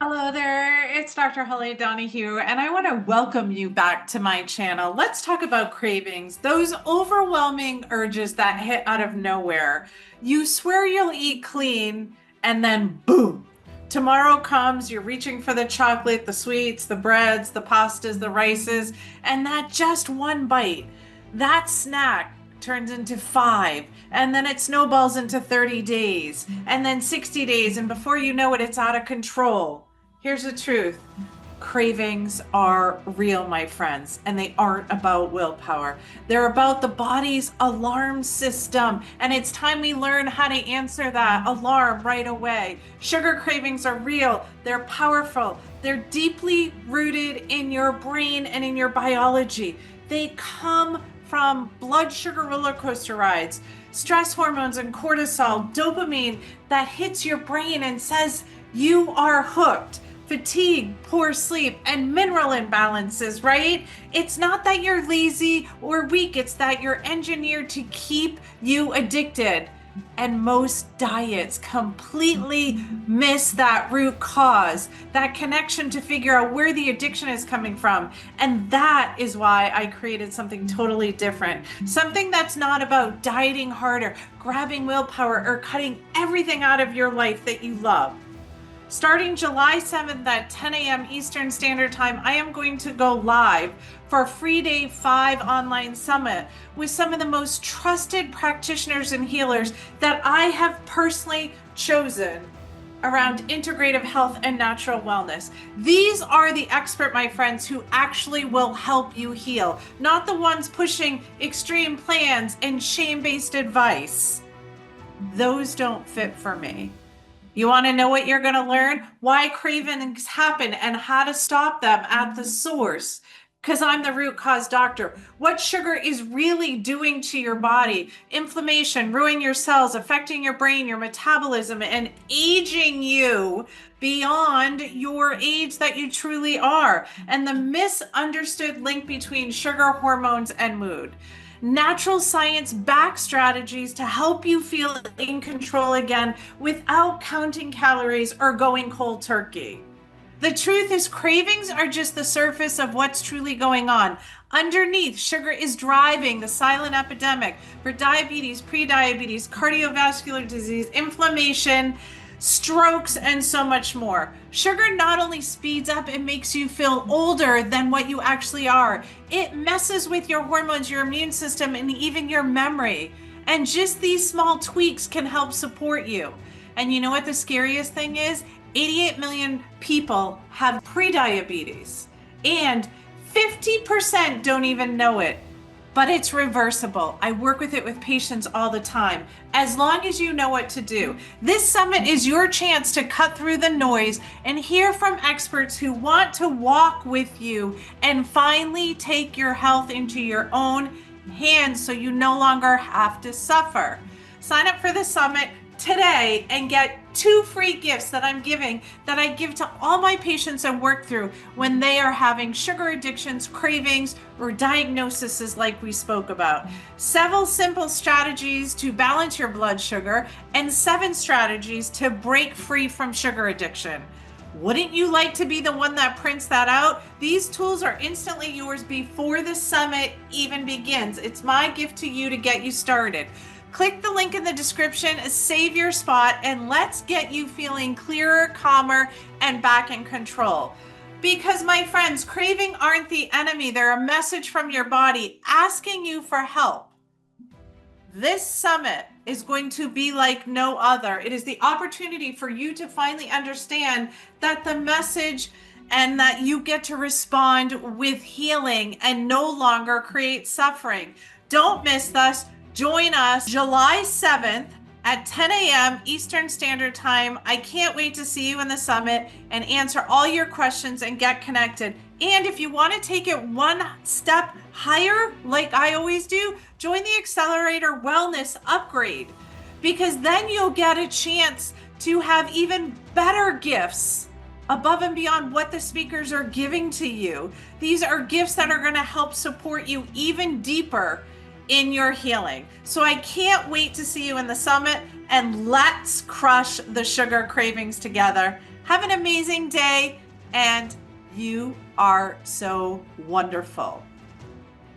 Hello there, it's Dr. Holly Donahue, and I want to welcome you back to my channel. Let's talk about cravings, those overwhelming urges that hit out of nowhere. You swear you'll eat clean, and then boom, tomorrow comes, you're reaching for the chocolate, the sweets, the breads, the pastas, the rices, and that just one bite, that snack turns into five, and then it snowballs into 30 days, and then 60 days, and before you know it, it's out of control. Here's the truth. Cravings are real, my friends, and they aren't about willpower. They're about the body's alarm system, and it's time we learn how to answer that alarm right away. Sugar cravings are real, they're powerful, they're deeply rooted in your brain and in your biology. They come from blood sugar roller coaster rides, stress hormones and cortisol, dopamine that hits your brain and says you are hooked. Fatigue, poor sleep, and mineral imbalances, right? It's not that you're lazy or weak, it's that you're engineered to keep you addicted. And most diets completely miss that root cause, that connection to figure out where the addiction is coming from. And that is why I created something totally different. Something that's not about dieting harder, grabbing willpower, or cutting everything out of your life that you love. Starting July 7th at 10 a.m. Eastern Standard Time, I am going to go live for a free day 5 online summit with some of the most trusted practitioners and healers that I have personally chosen around integrative health and natural wellness. These are the expert, my friends, who actually will help you heal, not the ones pushing extreme plans and shame-based advice. Those don't fit for me. You want to know what you're going to learn? Why cravings happen and how to stop them at the source. Because I'm the root cause doctor. What sugar is really doing to your body, inflammation, ruining your cells, affecting your brain, your metabolism, and aging you beyond your age that you truly are. And the misunderstood link between sugar, hormones, and mood. Natural science backed strategies to help you feel in control again without counting calories or going cold turkey. The truth is, cravings are just the surface of what's truly going on. Underneath, sugar is driving the silent epidemic for diabetes, prediabetes, cardiovascular disease, inflammation, strokes, and so much more. Sugar not only speeds up, it makes you feel older than what you actually are. It messes with your hormones, your immune system, and even your memory. And just these small tweaks can help support you. And you know what the scariest thing is? 88 million people have prediabetes, and 50% don't even know it. But it's reversible. I work with it with patients all the time, as long as you know what to do. This summit is your chance to cut through the noise and hear from experts who want to walk with you and finally take your health into your own hands so you no longer have to suffer. Sign up for the summit today and get 2 free gifts that I'm giving, that I give to all my patients and work through when they are having sugar addictions, cravings, or diagnoses like we spoke about. 7 simple strategies to balance your blood sugar and 7 strategies to break free from sugar addiction. Wouldn't you like to be the one that prints that out? These tools are instantly yours before the summit even begins. It's my gift to you to get you started. Click the link in the description, save your spot, and let's get you feeling clearer, calmer, and back in control. Because, my friends, cravings aren't the enemy. They're a message from your body asking you for help. This summit is going to be like no other. It is the opportunity for you to finally understand that the message and that you get to respond with healing and no longer create suffering. Don't miss this. Join us July 7th at 10 a.m. Eastern Standard Time. I can't wait to see you in the summit and answer all your questions and get connected. And if you want to take it one step higher, like I always do, join the Accelerator Wellness Upgrade, because then you'll get a chance to have even better gifts above and beyond what the speakers are giving to you. These are gifts that are going to help support you even deeper in your healing. So I can't wait to see you in the summit, and let's crush the sugar cravings together. Have an amazing day, and you are so wonderful.